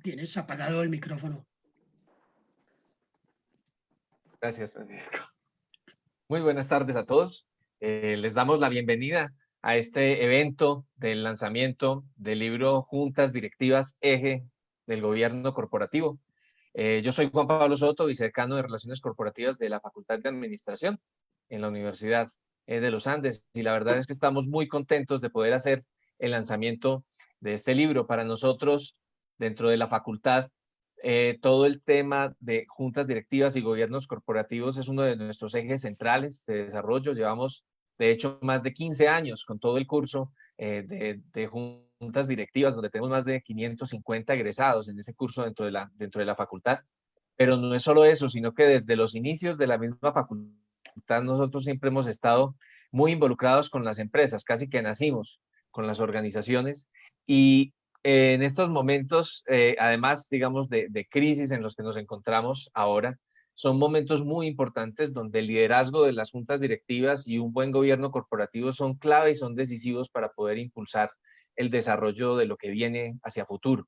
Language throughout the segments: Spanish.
Tienes apagado el micrófono. Gracias, Francisco. Muy buenas tardes a todos. Les damos la bienvenida a este evento del lanzamiento del libro Juntas Directivas Eje del Gobierno Corporativo. Yo soy Juan Pablo Soto, vicedecano de Relaciones Corporativas de la Facultad de Administración en la Universidad de los Andes. Y la verdad es que estamos muy contentos de poder hacer el lanzamiento de este libro. Para nosotros, dentro de la facultad, todo el tema de juntas directivas y gobiernos corporativos es uno de nuestros ejes centrales de desarrollo. Llevamos, de hecho, más de 15 años con todo el curso de juntas directivas, donde tenemos más de 550 egresados en ese curso dentro de la facultad. Pero no es solo eso, sino que desde los inicios de la misma facultad nosotros siempre hemos estado muy involucrados con las empresas, casi que nacimos con las organizaciones. Y en estos momentos, además, digamos, de crisis en los que nos encontramos ahora, son momentos muy importantes donde el liderazgo de las juntas directivas y un buen gobierno corporativo son clave y son decisivos para poder impulsar el desarrollo de lo que viene hacia futuro.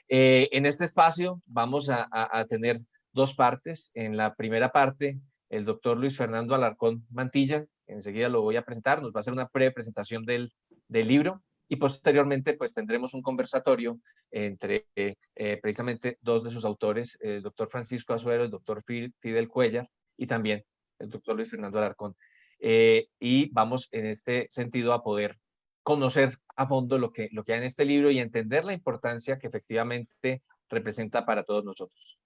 En este espacio vamos a tener dos partes. En la primera parte, el doctor Luis Fernando Alarcón Mantilla, enseguida lo voy a presentar, nos va a hacer una breve presentación del libro. Y posteriormente, pues tendremos un conversatorio entre precisamente dos de sus autores, el doctor Francisco Azuero, el doctor Fidel Cuellar y también el doctor Luis Fernando Alarcón. Y vamos en este sentido a poder conocer a fondo lo que hay en este libro y entender la importancia que efectivamente representa para todos nosotros.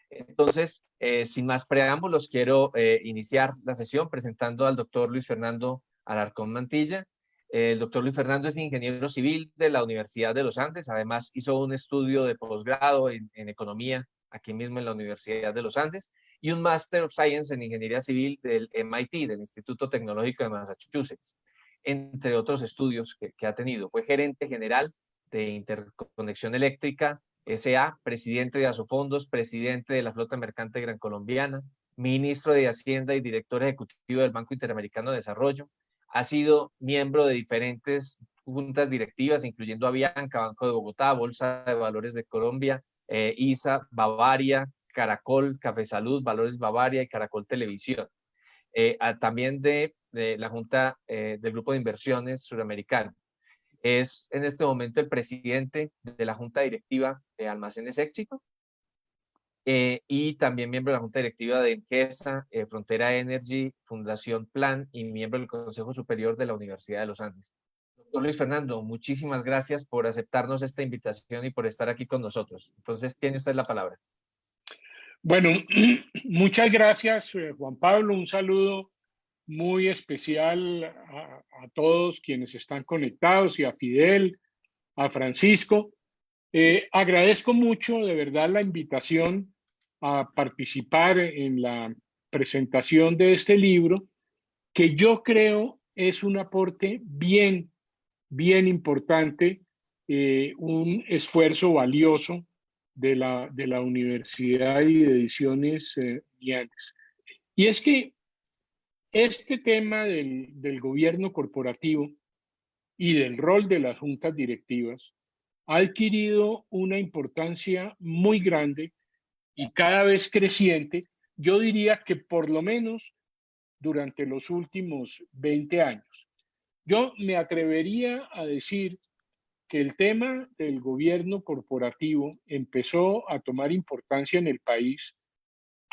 Entonces, sin más preámbulos, quiero iniciar la sesión presentando al doctor Luis Fernando Alarcón Mantilla. El doctor Luis Fernando es ingeniero civil de la Universidad de los Andes. Además, hizo un estudio de posgrado en economía aquí mismo en la Universidad de los Andes y un Master of Science en ingeniería civil del MIT, del Instituto Tecnológico de Massachusetts, entre otros estudios que ha tenido. Fue gerente general de Interconexión Eléctrica S.A., presidente de Asofondos, presidente de la Flota Mercante Gran Colombiana, ministro de Hacienda y director ejecutivo del Banco Interamericano de Desarrollo. Ha sido miembro de diferentes juntas directivas, incluyendo Avianca, Banco de Bogotá, Bolsa de Valores de Colombia, ISA, Bavaria, Caracol, Café Salud, Valores Bavaria y Caracol Televisión. También de la Junta del Grupo de Inversiones Suramericano. Es en este momento el presidente de la Junta Directiva de Almacenes Éxito y también miembro de la Junta Directiva de Enquesa, Frontera Energy, Fundación Plan y miembro del Consejo Superior de la Universidad de los Andes. Doctor Luis Fernando, muchísimas gracias por aceptarnos esta invitación y por estar aquí con nosotros. Entonces, tiene usted la palabra. Bueno, muchas gracias, Juan Pablo. Un saludo muy especial a todos quienes están conectados y a Fidel, a Francisco. Agradezco mucho de verdad la invitación a participar en la presentación de este libro, que yo creo es un aporte bien importante, un esfuerzo valioso de la Universidad y de Ediciones Lianes. Y es que este tema del gobierno corporativo y del rol de las juntas directivas ha adquirido una importancia muy grande y cada vez creciente. Yo diría que por lo menos durante los últimos 20 años. Yo me atrevería a decir que el tema del gobierno corporativo empezó a tomar importancia en el país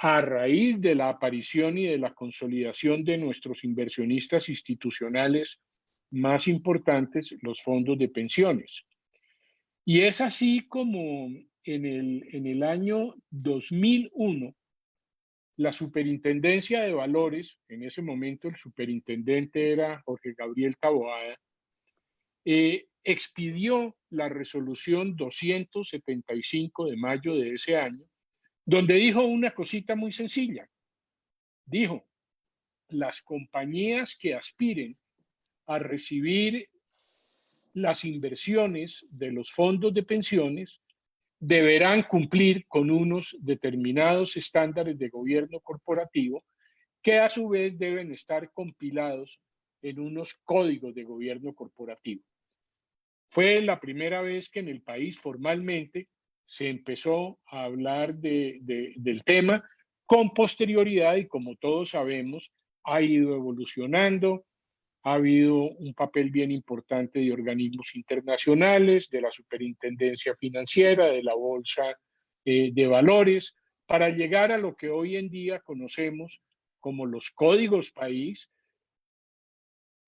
a raíz de la aparición y de la consolidación de nuestros inversionistas institucionales más importantes, los fondos de pensiones. Y es así como en el año 2001, la Superintendencia de Valores, en ese momento el superintendente era Jorge Gabriel Taboada, expidió la resolución 275 de mayo de ese año, donde dijo una cosita muy sencilla. Dijo, las compañías que aspiren a recibir las inversiones de los fondos de pensiones deberán cumplir con unos determinados estándares de gobierno corporativo que a su vez deben estar compilados en unos códigos de gobierno corporativo. Fue la primera vez que en el país formalmente se empezó a hablar del tema con posterioridad y como todos sabemos ha ido evolucionando. Ha habido un papel bien importante de organismos internacionales, de la superintendencia financiera, de la bolsa de valores, para llegar a lo que hoy en día conocemos como los códigos país,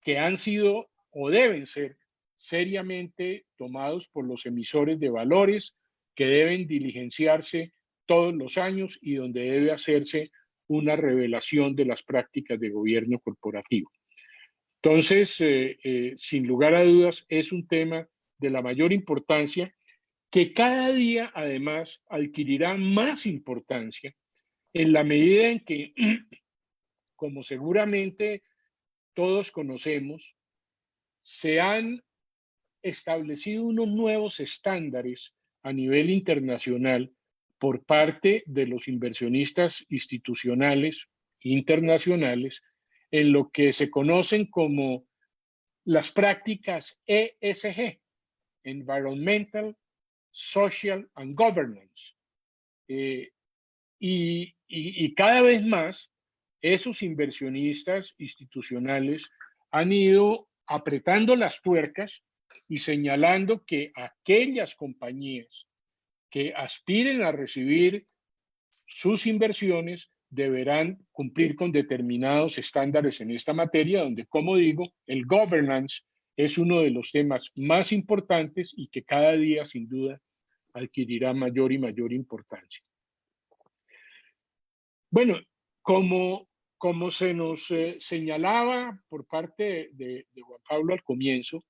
que han sido o deben ser seriamente tomados por los emisores de valores, que deben diligenciarse todos los años y donde debe hacerse una revelación de las prácticas de gobierno corporativo. Entonces, sin lugar a dudas, es un tema de la mayor importancia que cada día, además, adquirirá más importancia en la medida en que, como seguramente todos conocemos, se han establecido unos nuevos estándares a nivel internacional por parte de los inversionistas institucionales internacionales en lo que se conocen como las prácticas ESG, Environmental, Social and Governance. Y cada vez más esos inversionistas institucionales han ido apretando las tuercas y señalando que aquellas compañías que aspiren a recibir sus inversiones deberán cumplir con determinados estándares en esta materia, donde, como digo, el governance es uno de los temas más importantes y que cada día, sin duda, adquirirá mayor y mayor importancia. Bueno, como se nos señalaba por parte de Juan Pablo al comienzo,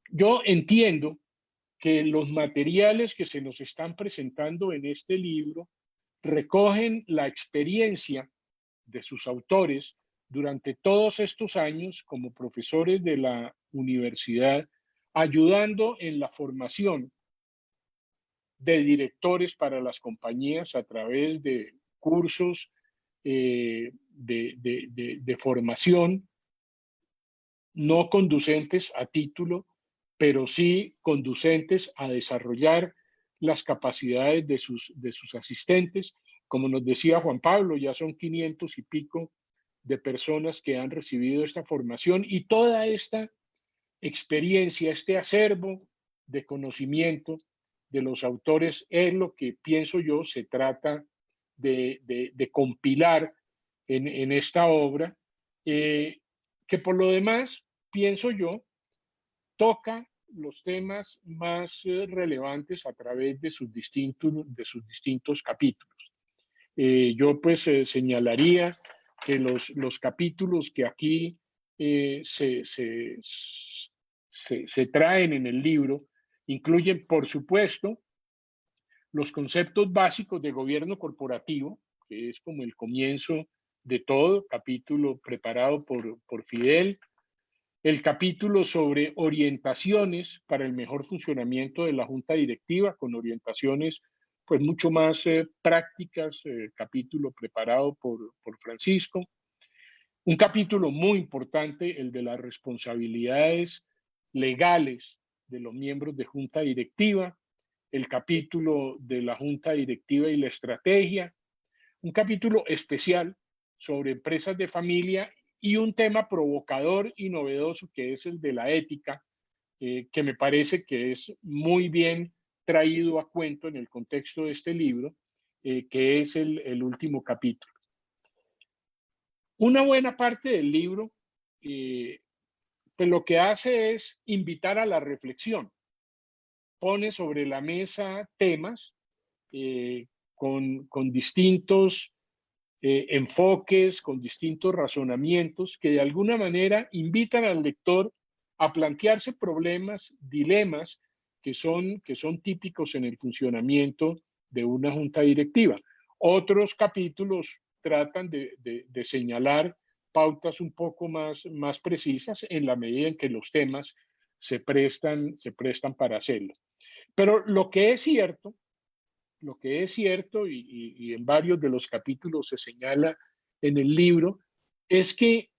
yo entiendo que los materiales que se nos están presentando en este libro recogen la experiencia de sus autores durante todos estos años como profesores de la universidad, ayudando en la formación de directores para las compañías a través de cursos de formación no conducentes a título, pero sí conducentes a desarrollar las capacidades de sus asistentes. Como nos decía Juan Pablo, ya son 500 y pico de personas que han recibido esta formación y toda esta experiencia, este acervo de conocimiento de los autores es lo que pienso yo se trata de compilar en esta obra, que por lo demás, pienso yo, toca los temas más relevantes a través de sus distintos capítulos. Yo pues señalaría que los capítulos que aquí se traen en el libro incluyen, por supuesto, los conceptos básicos de gobierno corporativo, que es como el comienzo de todo, capítulo preparado por Fidel, el capítulo sobre orientaciones para el mejor funcionamiento de la junta directiva, con orientaciones pues mucho más prácticas, capítulo preparado por Francisco. Un capítulo muy importante, el de las responsabilidades legales de los miembros de junta directiva, el capítulo de la junta directiva y la estrategia, un capítulo especial sobre empresas de familia y un tema provocador y novedoso que es el de la ética, que me parece que es muy bien traído a cuento en el contexto de este libro, que es el último capítulo. Una buena parte del libro, pues lo que hace es invitar a la reflexión. Pone sobre la mesa temas con distintos enfoques, con distintos razonamientos que de alguna manera invitan al lector a plantearse problemas, dilemas que son típicos en el funcionamiento de una junta directiva. Otros capítulos tratan de señalar pautas un poco más precisas en la medida en que los temas se prestan para hacerlo. Pero lo que es cierto y en varios de los capítulos se señala en el libro, es que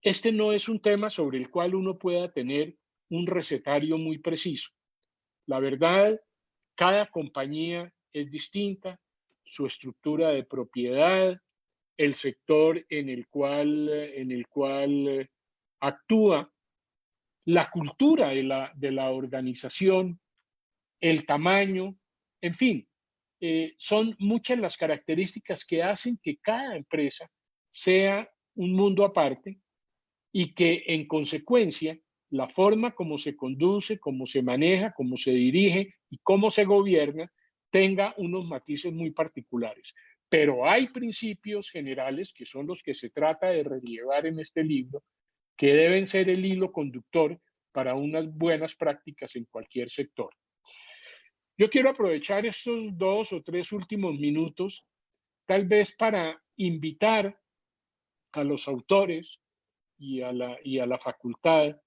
este no es un tema sobre el cual uno pueda tener un recetario muy preciso. La verdad, cada compañía es distinta, su estructura de propiedad, el sector en el cual actúa, la cultura de la organización, el tamaño, en fin, son muchas las características que hacen que cada empresa sea un mundo aparte y que en consecuencia la forma como se conduce, cómo se maneja, cómo se dirige y cómo se gobierna tenga unos matices muy particulares. Pero hay principios generales que son los que se trata de relevar en este libro, que deben ser el hilo conductor para unas buenas prácticas en cualquier sector. Yo quiero aprovechar estos 2 o 3 últimos minutos, tal vez para invitar a los autores y a la facultad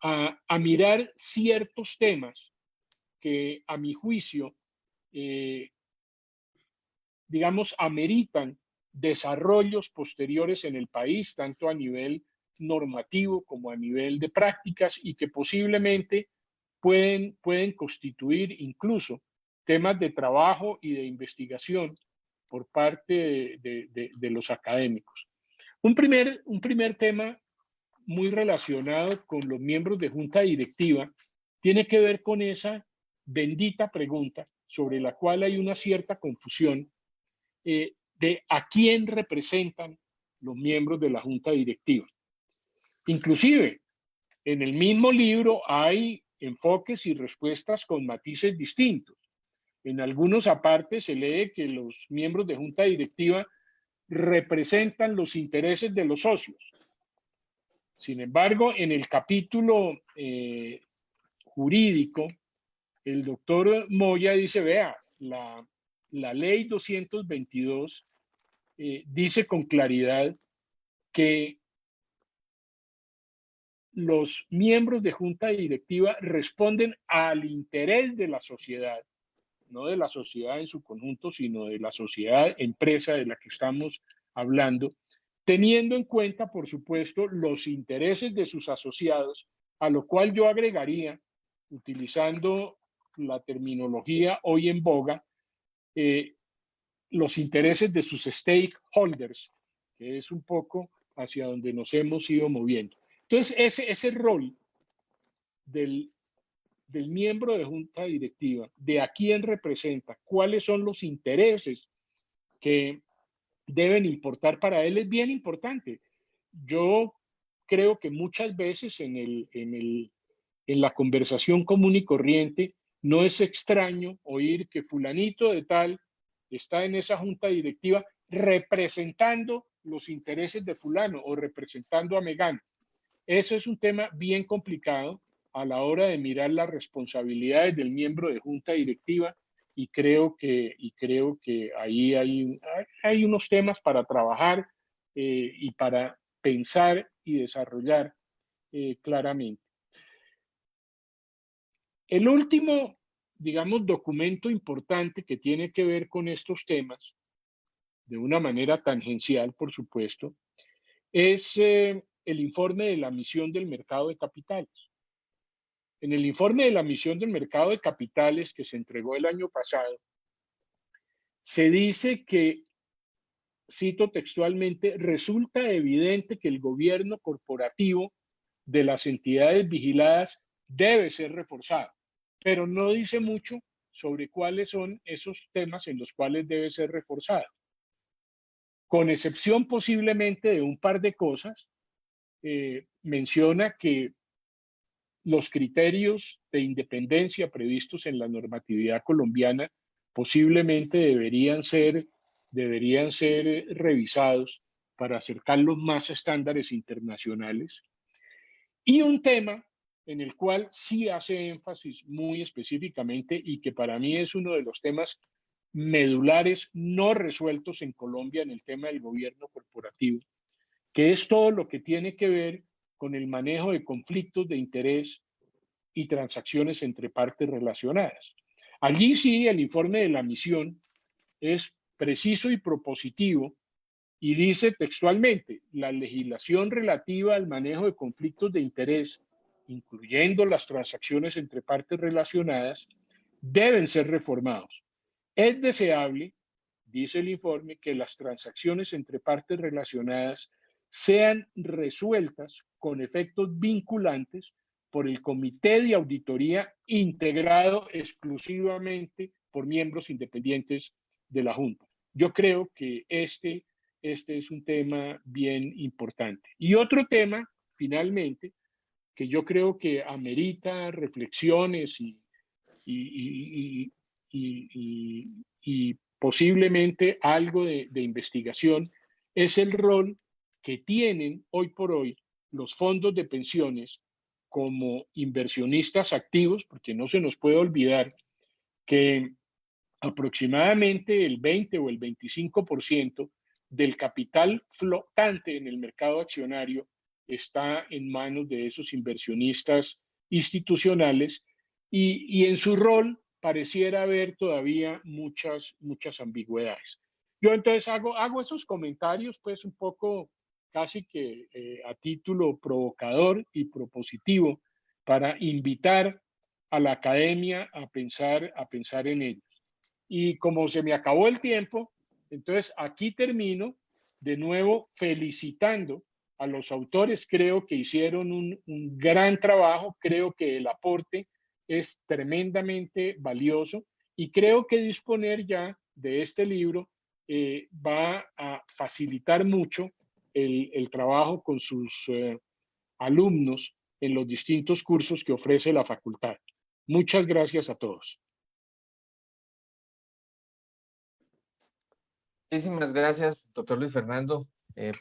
a mirar ciertos temas que a mi juicio, digamos, ameritan desarrollos posteriores en el país, tanto a nivel normativo como a nivel de prácticas y que posiblemente pueden constituir incluso temas de trabajo y de investigación por parte de los académicos. Un primer tema muy relacionado con los miembros de junta directiva tiene que ver con esa bendita pregunta sobre la cual hay una cierta confusión de a quién representan los miembros de la junta directiva. Inclusive, en el mismo libro hay enfoques y respuestas con matices distintos. En algunos apartes se lee que los miembros de junta directiva representan los intereses de los socios. Sin embargo, en el capítulo jurídico, el doctor Moya dice, vea, la ley 222 dice con claridad que los miembros de junta directiva responden al interés de la sociedad, no de la sociedad en su conjunto, sino de la sociedad empresa de la que estamos hablando, teniendo en cuenta, por supuesto, los intereses de sus asociados, a lo cual yo agregaría, utilizando la terminología hoy en boga, los intereses de sus stakeholders, que es un poco hacia donde nos hemos ido moviendo. Entonces, ese rol del miembro de junta directiva, de a quién representa, cuáles son los intereses que deben importar para él, es bien importante. Yo creo que muchas veces en la conversación común y corriente no es extraño oír que fulanito de tal está en esa junta directiva representando los intereses de fulano o representando a Megano. Eso es un tema bien complicado a la hora de mirar las responsabilidades del miembro de junta directiva y creo que ahí hay unos temas para trabajar y para pensar y desarrollar claramente. El último, digamos, documento importante que tiene que ver con estos temas, de una manera tangencial, por supuesto, es el informe de la misión del mercado de capitales. En el informe de la misión del mercado de capitales que se entregó el año pasado, se dice que, cito textualmente, resulta evidente que el gobierno corporativo de las entidades vigiladas debe ser reforzado, pero no dice mucho sobre cuáles son esos temas en los cuales debe ser reforzado, con excepción posiblemente de un par de cosas. Menciona que los criterios de independencia previstos en la normatividad colombiana posiblemente deberían ser revisados para acercarlos más a estándares internacionales. Y un tema en el cual sí hace énfasis muy específicamente y que para mí es uno de los temas medulares no resueltos en Colombia en el tema del gobierno corporativo, que es todo lo que tiene que ver con el manejo de conflictos de interés y transacciones entre partes relacionadas. Allí sí, el informe de la misión es preciso y propositivo y dice textualmente: la legislación relativa al manejo de conflictos de interés, incluyendo las transacciones entre partes relacionadas, deben ser reformados. Es deseable, dice el informe, que las transacciones entre partes relacionadas sean resueltas con efectos vinculantes por el Comité de Auditoría integrado exclusivamente por miembros independientes de la Junta. Yo creo que este es un tema bien importante. Y otro tema, finalmente, que yo creo que amerita reflexiones y, y posiblemente algo de investigación, es el rol que tienen hoy por hoy los fondos de pensiones como inversionistas activos, porque no se nos puede olvidar que aproximadamente el 20 o el 25% del capital flotante en el mercado accionario está en manos de esos inversionistas institucionales y en su rol pareciera haber todavía muchas ambigüedades. Yo entonces hago esos comentarios pues un poco casi que a título provocador y propositivo para invitar a la academia a pensar en ello. Y como se me acabó el tiempo, entonces aquí termino de nuevo felicitando a los autores. Creo que hicieron un gran trabajo, creo que el aporte es tremendamente valioso y creo que disponer ya de este libro va a facilitar mucho el trabajo con sus alumnos en los distintos cursos que ofrece la facultad. Muchas gracias a todos. Muchísimas gracias, doctor Luis Fernando,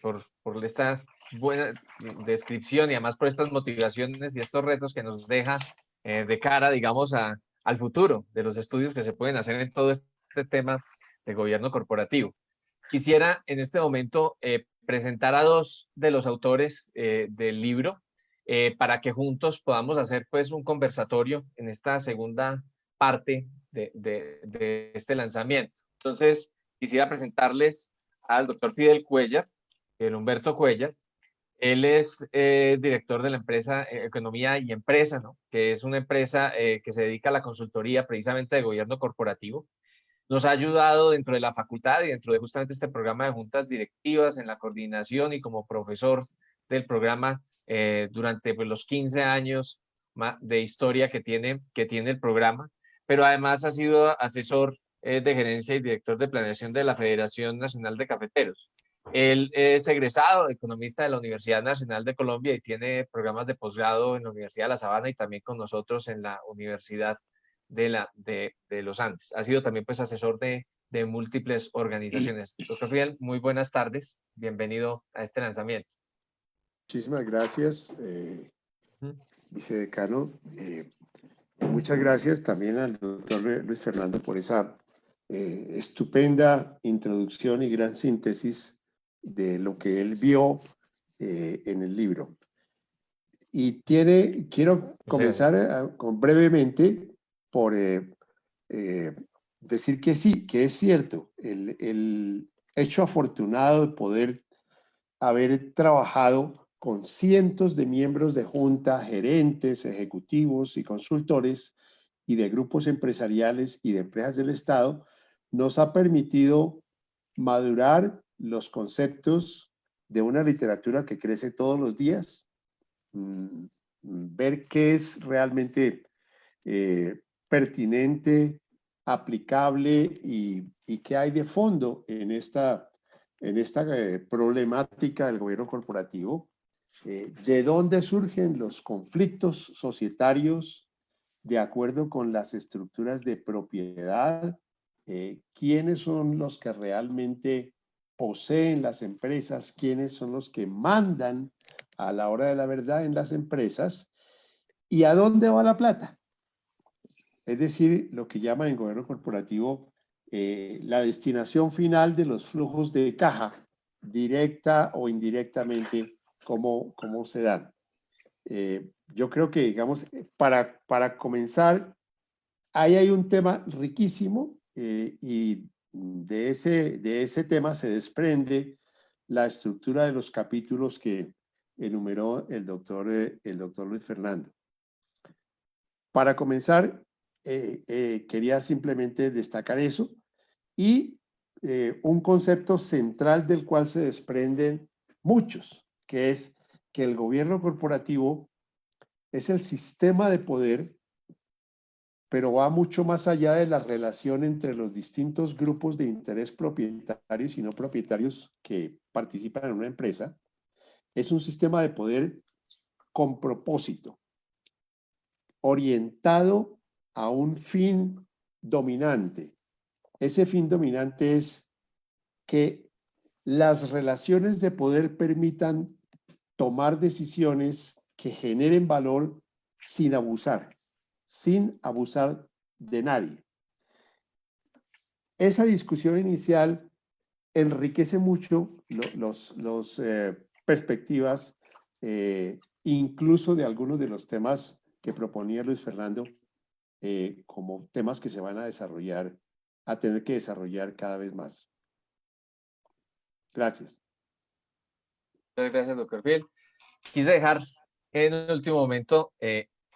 por esta buena descripción y además por estas motivaciones y estos retos que nos deja de cara, digamos, al futuro de los estudios que se pueden hacer en todo este tema de gobierno corporativo. Quisiera en este momento presentar a dos de los autores del libro para que juntos podamos hacer pues un conversatorio en esta segunda parte de este lanzamiento. Entonces, quisiera presentarles al doctor Fidel Cuellar, el Humberto Cuellar. Él es director de la empresa Economía y Empresa, ¿no? Que es una empresa que se dedica a la consultoría precisamente de gobierno corporativo. Nos ha ayudado dentro de la facultad y dentro de justamente este programa de juntas directivas en la coordinación y como profesor del programa durante pues, los 15 años de historia que tiene el programa, pero además ha sido asesor de gerencia y director de planeación de la Federación Nacional de Cafeteros. Él es egresado, economista de la Universidad Nacional de Colombia y tiene programas de posgrado en la Universidad de La Sabana y también con nosotros en la Universidad de los Andes. Ha sido también pues asesor de múltiples organizaciones. Doctor Fidel, muy buenas tardes. Bienvenido a este lanzamiento. Muchísimas gracias, vicedecano. Muchas gracias también al doctor Luis Fernando por esa estupenda introducción y gran síntesis de lo que él vio en el libro. Y quiero comenzar brevemente por decir que sí, que es cierto, el hecho afortunado de poder haber trabajado con cientos de miembros de junta, gerentes, ejecutivos y consultores y de grupos empresariales y de empresas del Estado, nos ha permitido madurar los conceptos de una literatura que crece todos los días, ver qué es realmente pertinente aplicable y qué hay de fondo en esta problemática del gobierno corporativo. ¿De dónde surgen los conflictos societarios de acuerdo con las estructuras de propiedad? ¿Quiénes son los que realmente poseen las empresas? ¿Quiénes son los que mandan a la hora de la verdad en las empresas? ¿Y a dónde va la plata? Es decir, lo que llaman en gobierno corporativo la destinación final de los flujos de caja, directa o indirectamente, cómo se dan. Yo creo que, digamos, para comenzar, ahí hay un tema riquísimo y de ese tema se desprende la estructura de los capítulos que enumeró el doctor Luis Fernando. Para comenzar, quería simplemente destacar eso y un concepto central del cual se desprenden muchos, que es que el gobierno corporativo es el sistema de poder, pero va mucho más allá de la relación entre los distintos grupos de interés propietarios y no propietarios que participan en una empresa. Es un sistema de poder con propósito, orientado a un fin dominante. Ese fin dominante es que las relaciones de poder permitan tomar decisiones que generen valor sin abusar de nadie. Esa discusión inicial enriquece mucho los perspectivas, incluso de algunos de los temas que proponía Luis Fernando, como temas que se van a tener que desarrollar cada vez más. Gracias. Muchas gracias, doctor Fiel. Quise dejar en el último momento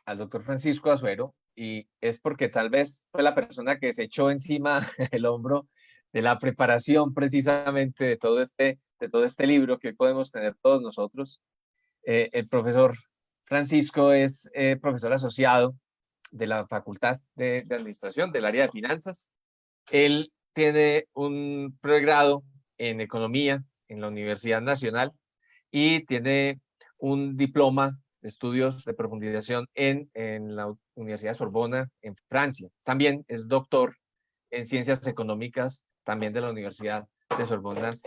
al doctor Francisco Azuero, y es porque tal vez fue la persona que se echó encima el hombro de la preparación precisamente de todo este libro que hoy podemos tener todos nosotros. El profesor Francisco es profesor asociado de la Facultad de Administración del área de finanzas. Él tiene un pregrado en economía en la Universidad Nacional y tiene un diploma de estudios de profundización en la Universidad de Sorbona en Francia. También es doctor en ciencias económicas, también de la Universidad de Sorbona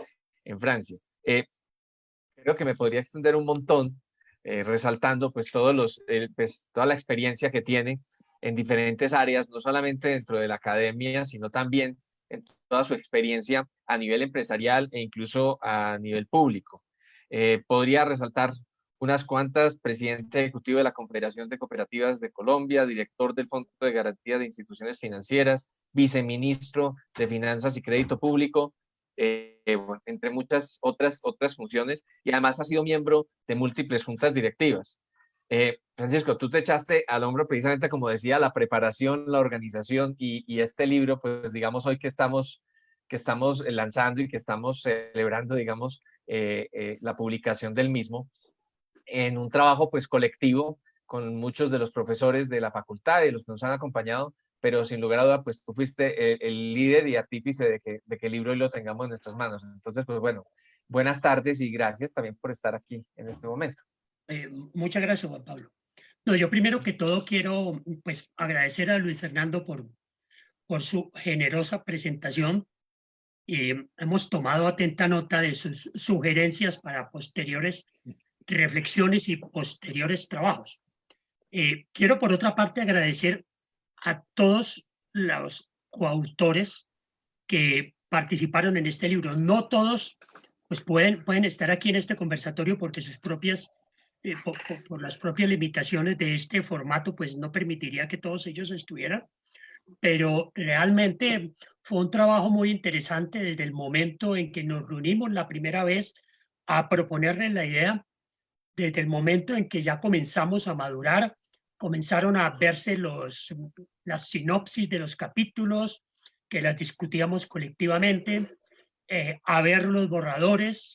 en Francia. Creo que me podría extender un montón resaltando pues toda la experiencia que tiene en diferentes áreas, no solamente dentro de la academia, sino también en toda su experiencia a nivel empresarial e incluso a nivel público. Podría resaltar unas cuantas: presidente ejecutivo de la Confederación de Cooperativas de Colombia, director del Fondo de Garantía de Instituciones Financieras, viceministro de Finanzas y Crédito Público, bueno, entre muchas otras funciones, y además ha sido miembro de múltiples juntas directivas. Francisco, tú te echaste al hombro precisamente, como decía, la preparación, la organización y este libro, pues digamos hoy que estamos lanzando y que estamos celebrando, digamos, la publicación del mismo, en un trabajo pues colectivo con muchos de los profesores de la facultad y los que nos han acompañado, pero sin lugar a duda, pues tú fuiste el líder y artífice de que el libro hoy lo tengamos en nuestras manos. Entonces, pues bueno, buenas tardes y gracias también por estar aquí en este momento. Muchas gracias, Juan Pablo. No, yo primero que todo quiero pues agradecer a Luis Fernando por su generosa presentación. Hemos tomado atenta nota de sus sugerencias para posteriores reflexiones y posteriores trabajos. Quiero por otra parte agradecer a todos los coautores que participaron en este libro. No todos pues pueden estar aquí en este conversatorio porque sus propias por las propias limitaciones de este formato, pues no permitiría que todos ellos estuvieran, pero realmente fue un trabajo muy interesante desde el momento en que nos reunimos la primera vez a proponerles la idea, desde el momento en que ya comenzamos a madurar, comenzaron a verse las sinopsis de los capítulos, que las discutíamos colectivamente, a ver los borradores,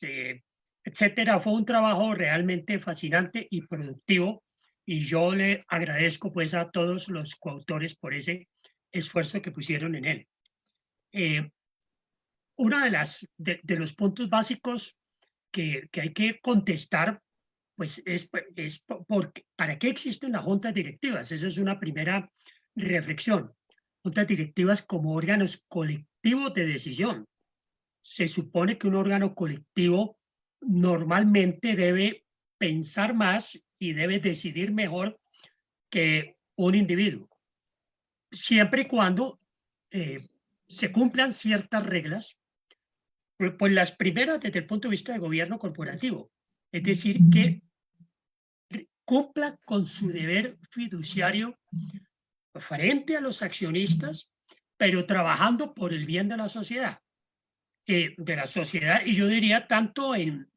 etcétera. Fue un trabajo realmente fascinante y productivo, y yo le agradezco pues a todos los coautores por ese esfuerzo que pusieron en él. Uno de los puntos básicos que hay que contestar, pues es ¿para qué existen las juntas directivas? Esa es una primera reflexión. Juntas directivas como órganos colectivos de decisión. Se supone que un órgano colectivo normalmente debe pensar más y debe decidir mejor que un individuo, siempre y cuando se cumplan ciertas reglas. Pues las primeras desde el punto de vista de gobierno corporativo, es decir, que cumpla con su deber fiduciario frente a los accionistas, pero trabajando por el bien de la sociedad. Y yo diría tanto en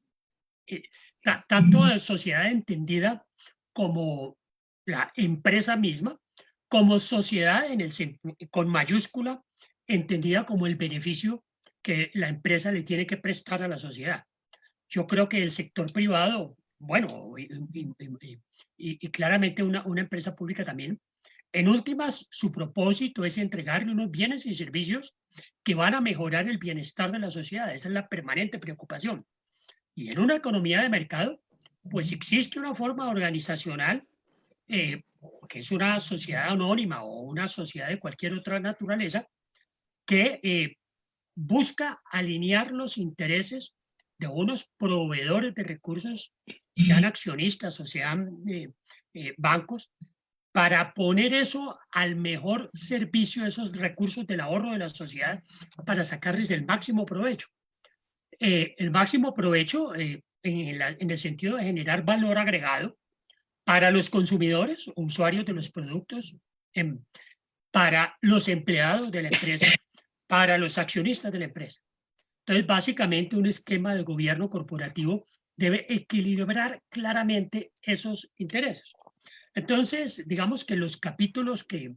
sociedad entendida como la empresa misma, como sociedad con mayúscula, entendida como el beneficio que la empresa le tiene que prestar a la sociedad. Yo creo que el sector privado, bueno, y claramente una empresa pública también, en últimas, su propósito es entregarle unos bienes y servicios que van a mejorar el bienestar de la sociedad. Esa es la permanente preocupación. Y en una economía de mercado, pues existe una forma organizacional que es una sociedad anónima o una sociedad de cualquier otra naturaleza que busca alinear los intereses de unos proveedores de recursos, sean accionistas o sean bancos, para poner eso al mejor servicio de esos recursos del ahorro de la sociedad para sacarles el máximo provecho. El máximo provecho en el sentido de generar valor agregado para los consumidores, usuarios de los productos, para los empleados de la empresa, para los accionistas de la empresa. Entonces, básicamente, un esquema de gobierno corporativo debe equilibrar claramente esos intereses. Entonces, digamos que los capítulos que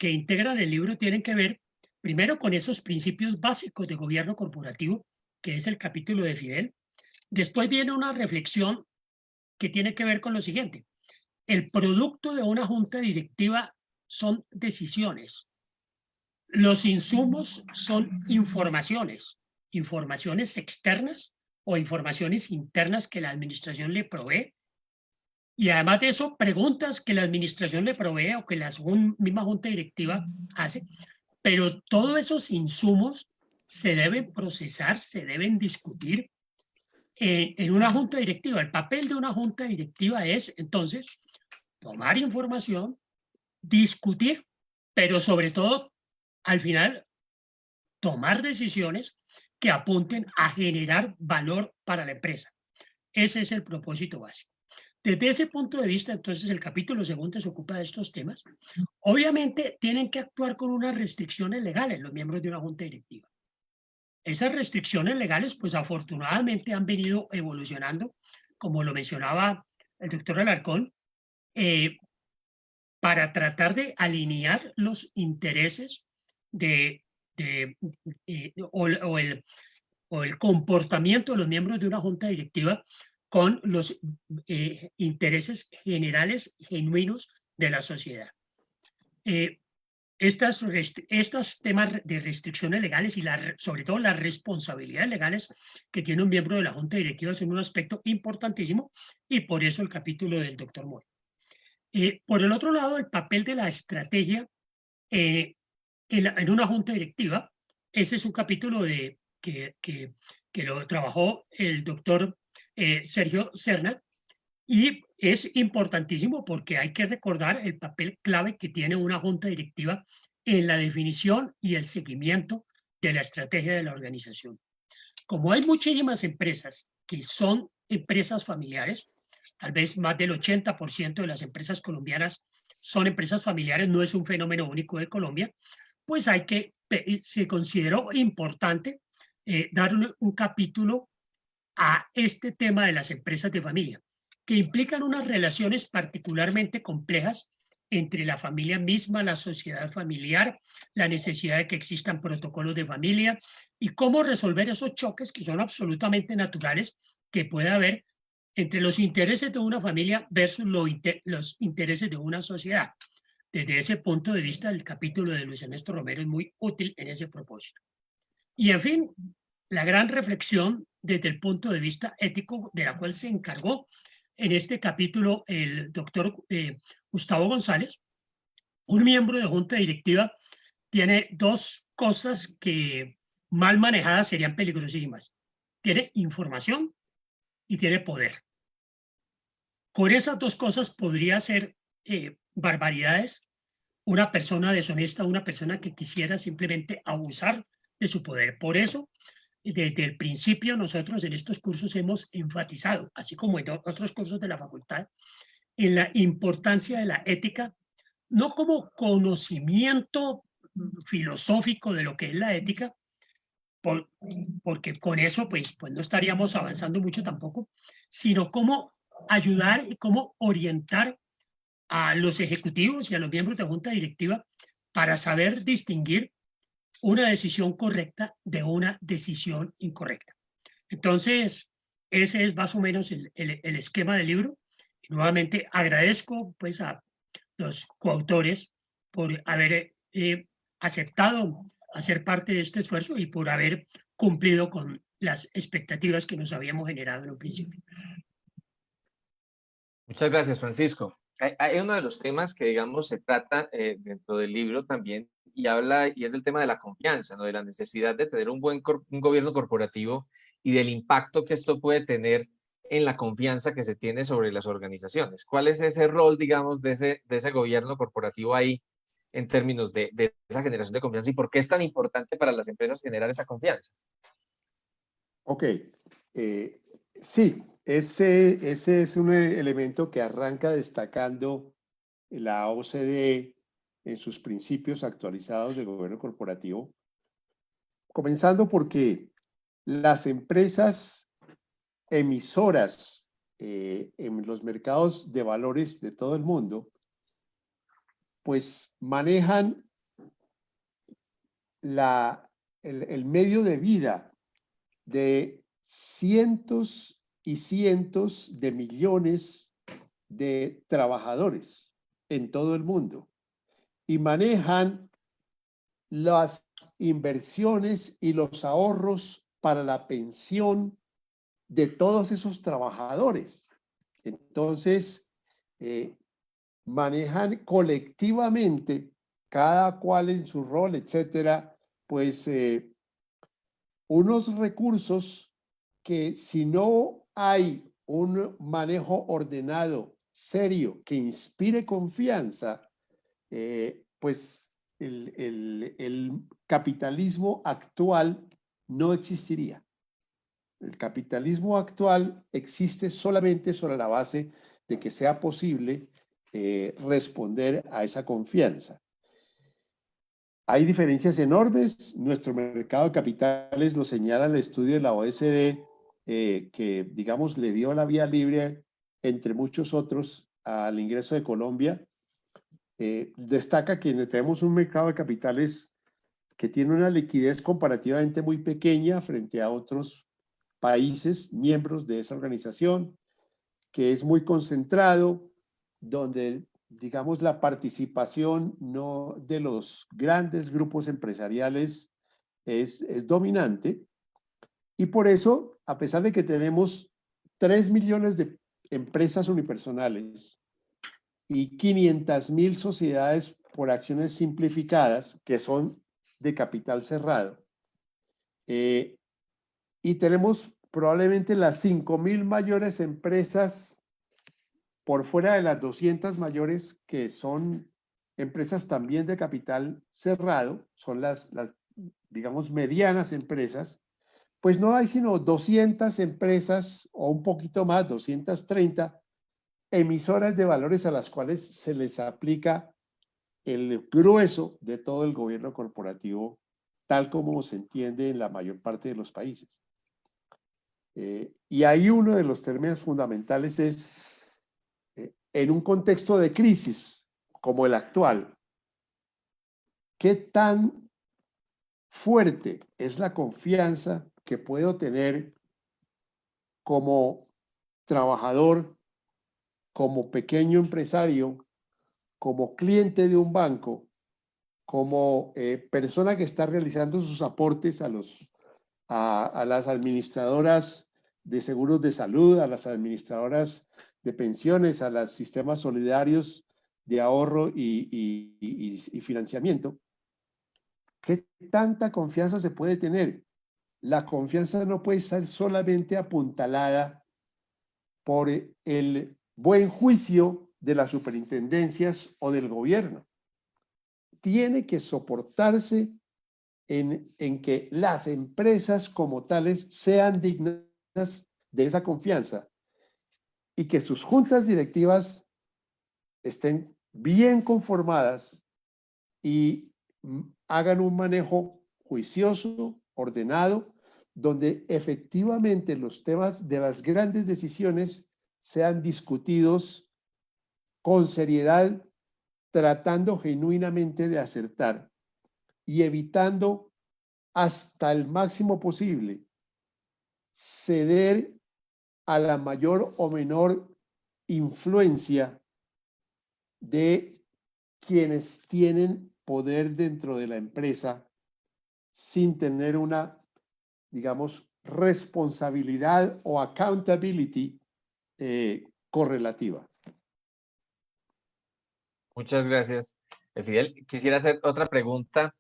integran el libro tienen que ver, primero, con esos principios básicos de gobierno corporativo, que es el capítulo de Fidel. Después viene una reflexión que tiene que ver con lo siguiente. El producto de una junta directiva son decisiones. Los insumos son informaciones externas o informaciones internas que la administración le provee. Y además de eso, preguntas que la administración le provee o que la misma junta directiva hace. Pero todos esos insumos se deben procesar, se deben discutir en una junta directiva. El papel de una junta directiva es, entonces, tomar información, discutir, pero sobre todo, al final, tomar decisiones que apunten a generar valor para la empresa. Ese es el propósito básico. Desde ese punto de vista, entonces, el capítulo segundo se ocupa de estos temas. Obviamente, tienen que actuar con unas restricciones legales los miembros de una junta directiva. Esas restricciones legales, pues afortunadamente han venido evolucionando, como lo mencionaba el doctor Alarcón, para tratar de alinear los intereses o el comportamiento de los miembros de una junta directiva con los intereses generales genuinos de la sociedad. Estos temas de restricciones legales y sobre todo las responsabilidades legales que tiene un miembro de la junta directiva son un aspecto importantísimo y por eso el capítulo del doctor Moy. Por el otro lado, el papel de la estrategia en una junta directiva, ese es un capítulo que lo trabajó el doctor Sergio Cernat, y es importantísimo porque hay que recordar el papel clave que tiene una junta directiva en la definición y el seguimiento de la estrategia de la organización. Como hay muchísimas empresas que son empresas familiares, tal vez más del 80% de las empresas colombianas son empresas familiares, no es un fenómeno único de Colombia, pues se consideró importante darle un capítulo a este tema de las empresas de familia, que implican unas relaciones particularmente complejas entre la familia misma, la sociedad familiar, la necesidad de que existan protocolos de familia y cómo resolver esos choques que son absolutamente naturales que puede haber entre los intereses de una familia versus los intereses de una sociedad. desde ese punto de vista, el capítulo de Luis Ernesto Romero es muy útil en ese propósito. Y en fin, la gran reflexión desde el punto de vista ético de la cual se encargó en este capítulo el doctor Gustavo González, un miembro de junta directiva, tiene dos cosas que mal manejadas serían peligrosísimas. Tiene información y tiene poder. Con esas dos cosas podría ser barbaridades una persona deshonesta, una persona que quisiera simplemente abusar de su poder. Por eso, desde el principio nosotros en estos cursos hemos enfatizado, así como en otros cursos de la facultad, en la importancia de la ética, no como conocimiento filosófico de lo que es la ética, porque con eso pues no estaríamos avanzando mucho tampoco, sino cómo ayudar y cómo orientar a los ejecutivos y a los miembros de junta directiva para saber distinguir una decisión correcta de una decisión incorrecta. Entonces, ese es más o menos el esquema del libro. Y nuevamente agradezco pues a los coautores por haber aceptado hacer parte de este esfuerzo y por haber cumplido con las expectativas que nos habíamos generado en un principio. Muchas gracias, Francisco. Hay uno de los temas que, digamos, se trata dentro del libro también y es el tema de la confianza, ¿no? De la necesidad de tener un gobierno corporativo y del impacto que esto puede tener en la confianza que se tiene sobre las organizaciones. ¿Cuál es ese rol, digamos, de ese gobierno corporativo ahí en términos de esa generación de confianza y por qué es tan importante para las empresas generar esa confianza? Ok, sí, ese es un elemento que arranca destacando la OCDE en sus principios actualizados de gobierno corporativo, comenzando porque las empresas emisoras en los mercados de valores de todo el mundo, pues manejan el medio de vida de cientos y cientos de millones de trabajadores en todo el mundo y manejan las inversiones y los ahorros para la pensión de todos esos trabajadores. Entonces, manejan colectivamente, cada cual en su rol, etcétera, pues unos recursos que si no hay un manejo ordenado, serio, que inspire confianza, pues el capitalismo actual no existiría. El capitalismo actual existe solamente sobre la base de que sea posible responder a esa confianza. Hay diferencias enormes. Nuestro mercado de capitales lo señala el estudio de la OECD, que, digamos, le dio la vía libre, entre muchos otros, al ingreso de Colombia. Destaca que tenemos un mercado de capitales que tiene una liquidez comparativamente muy pequeña frente a otros países miembros de esa organización, que es muy concentrado, donde, digamos, la participación no de los grandes grupos empresariales es dominante. Y por eso, a pesar de que tenemos 3 millones de empresas unipersonales y 500.000 sociedades por acciones simplificadas, que son de capital cerrado, y tenemos probablemente las 5.000 mayores empresas por fuera de las 200 mayores, que son empresas también de capital cerrado, son las digamos, medianas empresas, pues no hay sino 200 empresas o un poquito más, 230 emisoras de valores a las cuales se les aplica el grueso de todo el gobierno corporativo, tal como se entiende en la mayor parte de los países. Y ahí uno de los términos fundamentales es, en un contexto de crisis como el actual, ¿qué tan fuerte es la confianza que puedo tener como trabajador, como pequeño empresario, como cliente de un banco, como persona que está realizando sus aportes a las administradoras de seguros de salud, a las administradoras de pensiones, a los sistemas solidarios de ahorro y financiamiento, ¿qué tanta confianza se puede tener? La confianza no puede estar solamente apuntalada por el buen juicio de las superintendencias o del gobierno. Tiene que soportarse en que las empresas como tales sean dignas de esa confianza y que sus juntas directivas estén bien conformadas y hagan un manejo juicioso, ordenado, donde efectivamente los temas de las grandes decisiones sean discutidos con seriedad, tratando genuinamente de acertar y evitando hasta el máximo posible ceder a la mayor o menor influencia de quienes tienen poder dentro de la empresa sin tener una, digamos, responsabilidad o accountability correlativa. Muchas gracias, Fidel. Quisiera hacer otra pregunta,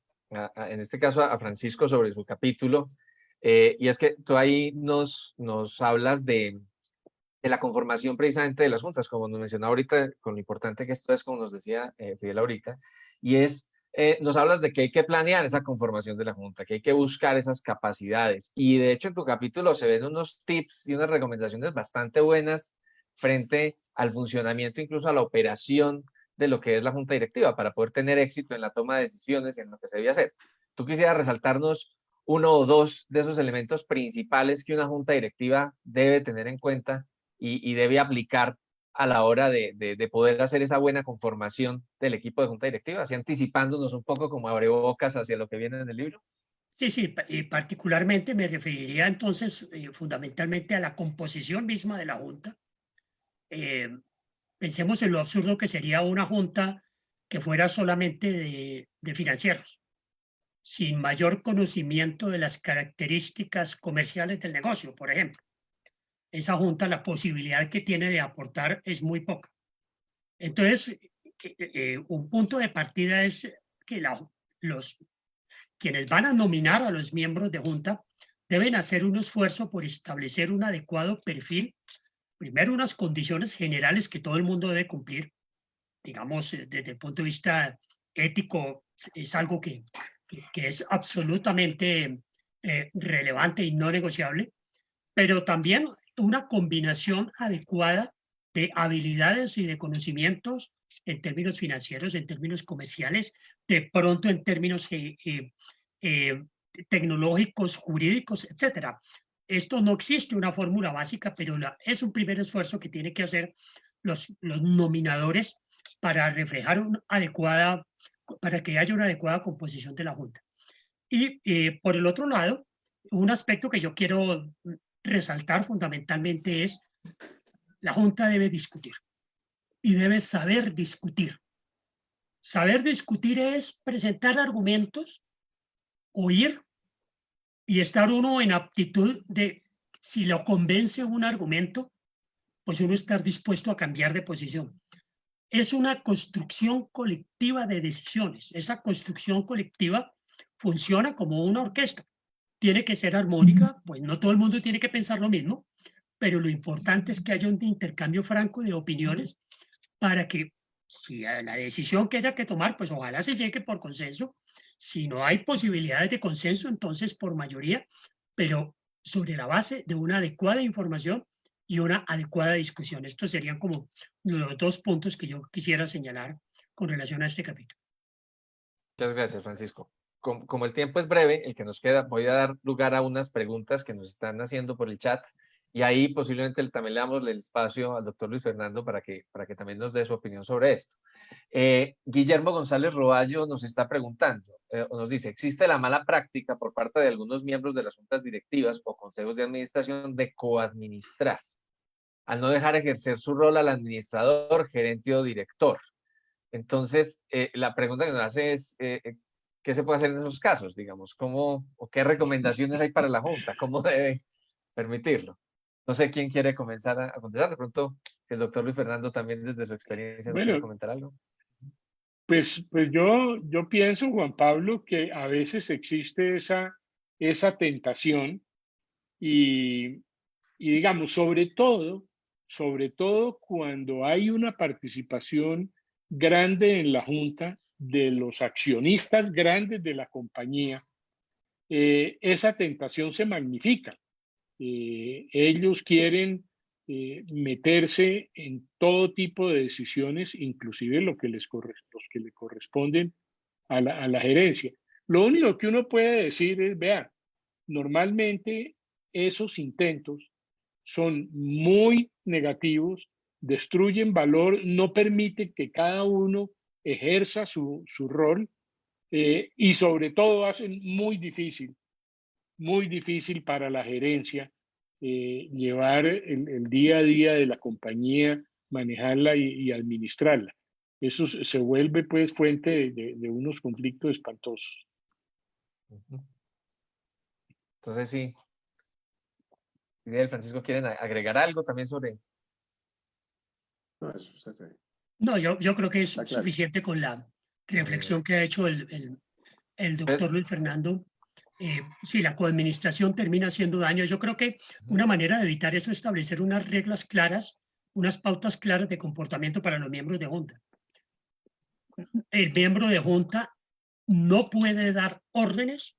en este caso a Francisco, sobre su capítulo. Y es que tú ahí nos hablas de la conformación precisamente de las juntas, como nos mencionaba ahorita, con lo importante que esto es, como nos decía Fidel ahorita, y nos hablas de que hay que planear esa conformación de la junta, que hay que buscar esas capacidades. Y de hecho en tu capítulo se ven unos tips y unas recomendaciones bastante buenas frente al funcionamiento, incluso a la operación de lo que es la junta directiva, para poder tener éxito en la toma de decisiones y en lo que se debe hacer. ¿Tú quisieras resaltarnos uno o dos de esos elementos principales que una junta directiva debe tener en cuenta y debe aplicar a la hora de poder hacer esa buena conformación del equipo de junta directiva, así anticipándonos un poco como abrebocas hacia lo que viene en el libro? Sí, sí, y particularmente me referiría entonces fundamentalmente a la composición misma de la junta. Pensemos en lo absurdo que sería una junta que fuera solamente de financieros, sin mayor conocimiento de las características comerciales del negocio, por ejemplo. Esa junta, la posibilidad que tiene de aportar es muy poca. Entonces, un punto de partida es que quienes van a nominar a los miembros de junta deben hacer un esfuerzo por establecer un adecuado perfil, primero unas condiciones generales que todo el mundo debe cumplir, digamos, desde el punto de vista ético, es algo que es absolutamente relevante y no negociable, pero también una combinación adecuada de habilidades y de conocimientos en términos financieros, en términos comerciales, de pronto en términos tecnológicos, jurídicos, etcétera. Esto no existe una fórmula básica, pero es un primer esfuerzo que tienen que hacer los nominadores para reflejar para que haya una adecuada composición de la Junta. Y por el otro lado, un aspecto que yo quiero resaltar fundamentalmente es la Junta debe discutir y debe saber discutir. Saber discutir es presentar argumentos, oír y estar uno en aptitud de, si lo convence un argumento, pues uno estar dispuesto a cambiar de posición. Es una construcción colectiva de decisiones. Esa construcción colectiva funciona como una orquesta. Tiene que ser armónica, pues no todo el mundo tiene que pensar lo mismo, pero lo importante es que haya un intercambio franco de opiniones para que si la decisión que haya que tomar, pues ojalá se llegue por consenso. Si no hay posibilidades de consenso, entonces por mayoría, pero sobre la base de una adecuada información y una adecuada discusión. Estos serían como los dos puntos que yo quisiera señalar con relación a este capítulo. Muchas gracias, Francisco. Como el tiempo es breve, el que nos queda, voy a dar lugar a unas preguntas que nos están haciendo por el chat y ahí posiblemente también le damos el espacio al doctor Luis Fernando para que también nos dé su opinión sobre esto. Guillermo González Roballo nos está preguntando, o nos dice, ¿existe la mala práctica por parte de algunos miembros de las juntas directivas o consejos de administración de coadministrar, al no dejar ejercer su rol al administrador, gerente o director? Entonces, la pregunta que nos hace es, ¿qué se puede hacer en esos casos, digamos? ¿Cómo, o qué recomendaciones hay para la Junta? ¿Cómo debe permitirlo? No sé quién quiere comenzar a contestar. De pronto, el doctor Luis Fernando también desde su experiencia nos quiere Bueno, comentar algo. pues yo pienso, Juan Pablo, que a veces existe esa tentación y, y digamos, sobre todo cuando hay una participación grande en la Junta de los accionistas grandes de la compañía, esa tentación se magnifica. Ellos quieren meterse en todo tipo de decisiones, inclusive los que le corresponden a la gerencia. Lo único que uno puede decir es, vea, normalmente esos intentos son muy negativos, destruyen valor, no permiten que cada uno ejerza su rol y sobre todo hacen muy difícil para la gerencia llevar el día a día de la compañía, manejarla y administrarla. Eso se vuelve pues fuente de unos conflictos espantosos. Ujú. Entonces, sí, Fidel, Francisco, ¿quieren agregar algo también sobre? No, eso está claro. No, yo creo que es Está claro. suficiente con la Muy bien. reflexión que ha hecho el doctor Luis Fernando. Si la coadministración termina haciendo daño, yo creo que una manera de evitar eso es establecer unas reglas claras, unas pautas claras de comportamiento para los miembros de junta. El miembro de junta no puede dar órdenes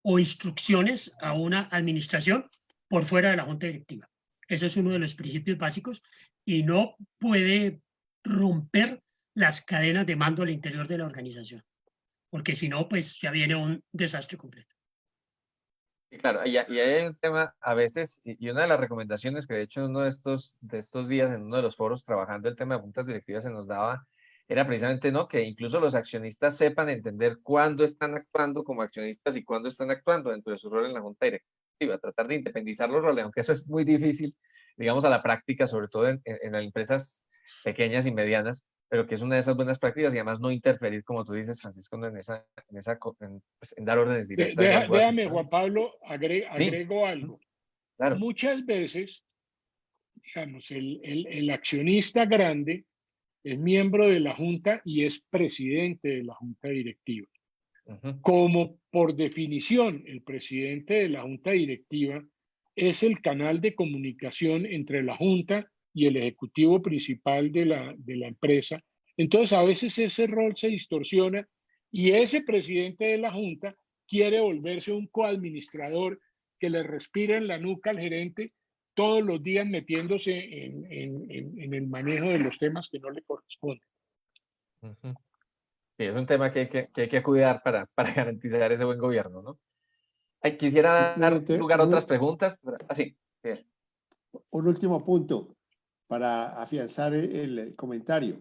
o instrucciones a una administración por fuera de la junta directiva. Ese es uno de los principios básicos y no puede romper las cadenas de mando al interior de la organización, porque si no, pues ya viene un desastre completo. Y claro, y ahí hay un tema a veces, y una de las recomendaciones que de hecho en uno de estos días, en uno de los foros trabajando el tema de juntas directivas se nos daba, era precisamente no, que incluso los accionistas sepan entender cuándo están actuando como accionistas y cuándo están actuando dentro de su rol en la junta directiva, tratar de independizar los roles, aunque eso es muy difícil, digamos, a la práctica, sobre todo en las empresas pequeñas y medianas, pero que es una de esas buenas prácticas y además no interferir, como tú dices, Francisco, pues, en dar órdenes directas o algo así, Déjame, ¿no? Juan Pablo, Sí, agrego algo. claro. Muchas veces, digamos, el accionista grande es miembro de la junta y es presidente de la junta directiva. Ujú, Como por definición el presidente de la junta directiva es el canal de comunicación entre la junta y el ejecutivo principal de la empresa, entonces a veces ese rol se distorsiona y ese presidente de la junta quiere volverse un coadministrador que le respira en la nuca al gerente todos los días metiéndose en el manejo de los temas que no le corresponden. ujú. Sí, es un tema que hay que cuidar para garantizar ese buen gobierno, ¿no? Ay, quisiera dar Simplemente lugar a otras preguntas. Así, bien. un último punto para afianzar el comentario.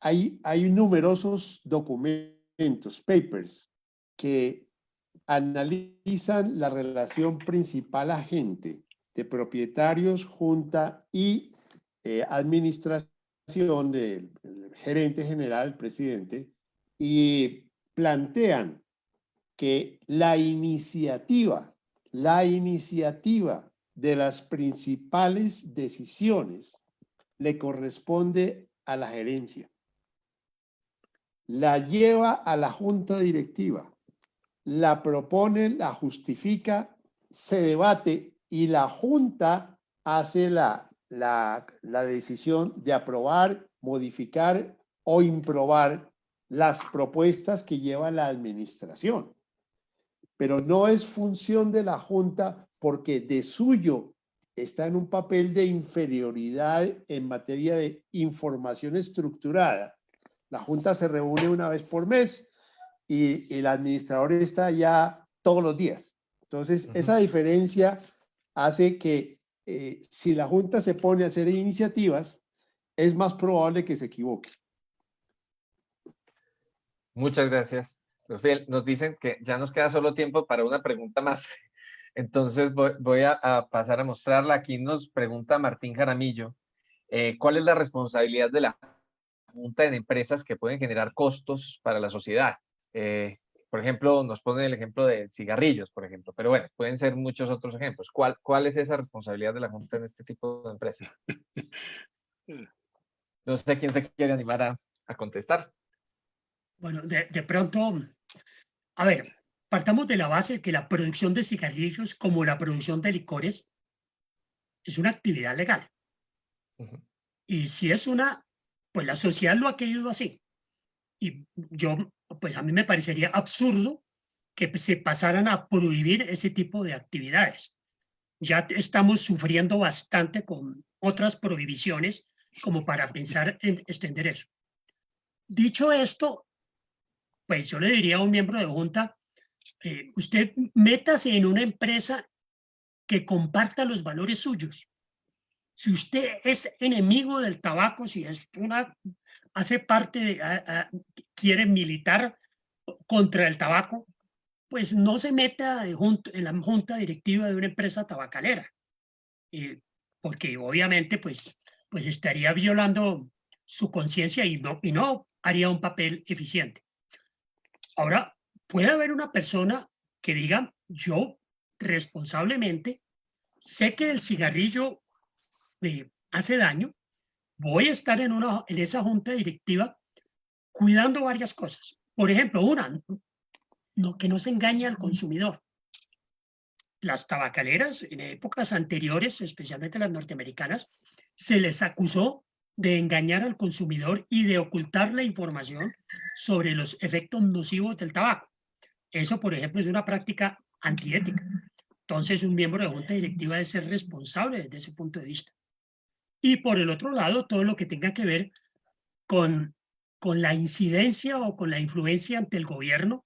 Hay numerosos documentos, papers, que analizan la relación principal agente de propietarios, junta y administración del gerente general, el presidente, y plantean que la iniciativa de las principales decisiones le corresponde a la gerencia. La lleva a la junta directiva, la propone, la justifica, se debate y la junta hace la decisión de aprobar, modificar o improbar las propuestas que lleva la administración. Pero no es función de la junta porque de suyo está en un papel de inferioridad en materia de información estructurada. La junta se reúne una vez por mes y el administrador está ya todos los días. Entonces, esa diferencia hace que si la junta se pone a hacer iniciativas, es más probable que se equivoque. Muchas gracias. Pues bien, nos dicen que ya nos queda solo tiempo para una pregunta más. Entonces voy a pasar a mostrarla. Aquí nos pregunta Martín Jaramillo, ¿cuál es la responsabilidad de la junta en empresas que pueden generar costos para la sociedad. Por ejemplo, nos ponen el ejemplo de cigarrillos, por ejemplo, pero bueno, pueden ser muchos otros ejemplos. ¿Cuál es esa responsabilidad de la junta en este tipo de empresas? No sé quién se quiere animar a contestar. Bueno, de pronto, a ver, partamos de la base de que la producción de cigarrillos, como la producción de licores, es una actividad legal. Ujú. Y si es una, pues la sociedad lo ha querido así. Y yo, pues a mí me parecería absurdo que se pasaran a prohibir ese tipo de actividades. Ya estamos sufriendo bastante con otras prohibiciones como para pensar en extender eso. Dicho esto, pues yo le diría a un miembro de junta, usted métase en una empresa que comparta los valores suyos. Si usted es enemigo del tabaco, si es hace parte quiere militar contra el tabaco, pues no se meta en la junta directiva de una empresa tabacalera, porque obviamente pues estaría violando su conciencia y no haría un papel eficiente. Ahora, puede haber una persona que diga, yo responsablemente sé que el cigarrillo me hace daño, voy a estar en esa junta directiva cuidando varias cosas. Por ejemplo, que no se engañe al consumidor. Las tabacaleras en épocas anteriores, especialmente las norteamericanas, se les acusó de engañar al consumidor y de ocultar la información sobre los efectos nocivos del tabaco. Eso, por ejemplo, es una práctica antiética. Entonces, un miembro de junta directiva debe ser responsable desde ese punto de vista. Y por el otro lado, todo lo que tenga que ver con, con la incidencia o con la influencia ante el gobierno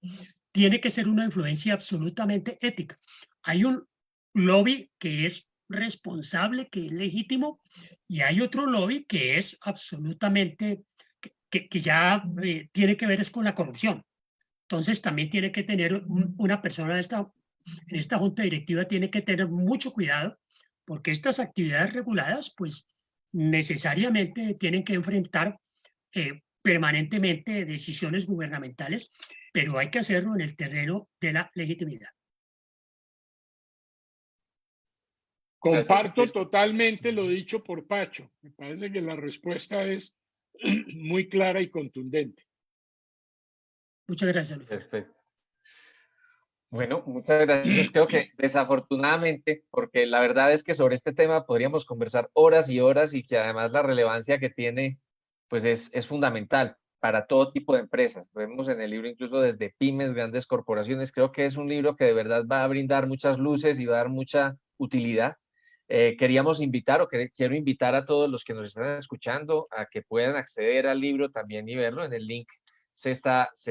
tiene que ser una influencia absolutamente ética. Hay un lobby que es responsable, que es legítimo, y hay otro lobby que es absolutamente, que ya tiene que ver es con la corrupción. Entonces también tiene que tener una persona en esta junta directiva, tiene que tener mucho cuidado, porque estas actividades reguladas, pues necesariamente tienen que enfrentar permanentemente decisiones gubernamentales, pero hay que hacerlo en el terreno de la legitimidad. Comparto totalmente lo dicho por Pacho. Me parece que la respuesta es muy clara y contundente. Muchas gracias, Luis. Perfecto. Bueno, muchas gracias. Creo que desafortunadamente, porque la verdad es que sobre este tema podríamos conversar horas y horas y que además la relevancia que tiene pues es fundamental para todo tipo de empresas. Vemos en el libro incluso desde pymes, grandes corporaciones. Creo que es un libro que de verdad va a brindar muchas luces y va a dar mucha utilidad. Queríamos invitar quiero invitar a todos los que nos están escuchando a que puedan acceder al libro también y verlo. En el link se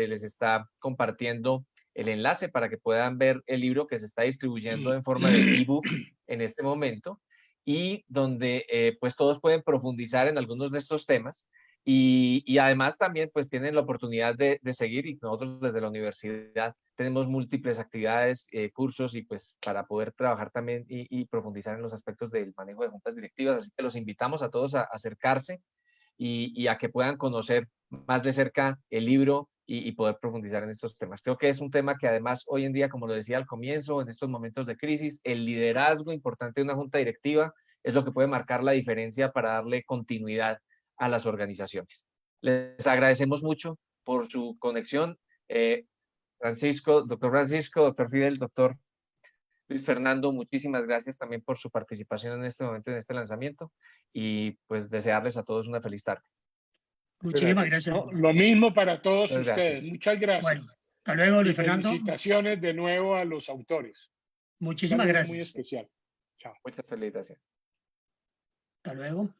les está compartiendo el enlace para que puedan ver el libro que se está distribuyendo en forma de ebook en este momento y donde pues todos pueden profundizar en algunos de estos temas y además también pues tienen la oportunidad de seguir y nosotros desde la universidad tenemos múltiples actividades, cursos y pues para poder trabajar también y profundizar en los aspectos del manejo de juntas directivas, así que los invitamos a todos a acercarse y a que puedan conocer más de cerca el libro y poder profundizar en estos temas. Creo que es un tema que además hoy en día, como lo decía al comienzo, en estos momentos de crisis, el liderazgo importante de una junta directiva es lo que puede marcar la diferencia para darle continuidad a las organizaciones. Les agradecemos mucho por su conexión. Doctor Francisco, doctor Fidel, doctor Luis Fernando, muchísimas gracias también por su participación en este momento, en este lanzamiento, y pues desearles a todos una feliz tarde. Muchísimas gracias. No, lo mismo para todos Muchas ustedes. gracias. Muchas gracias. Bueno, hasta luego, Luis Y Fernando. felicitaciones de nuevo a los autores. Muchísimas Un saludo gracias. muy especial. Chao. Muchas felicidades. Hasta luego.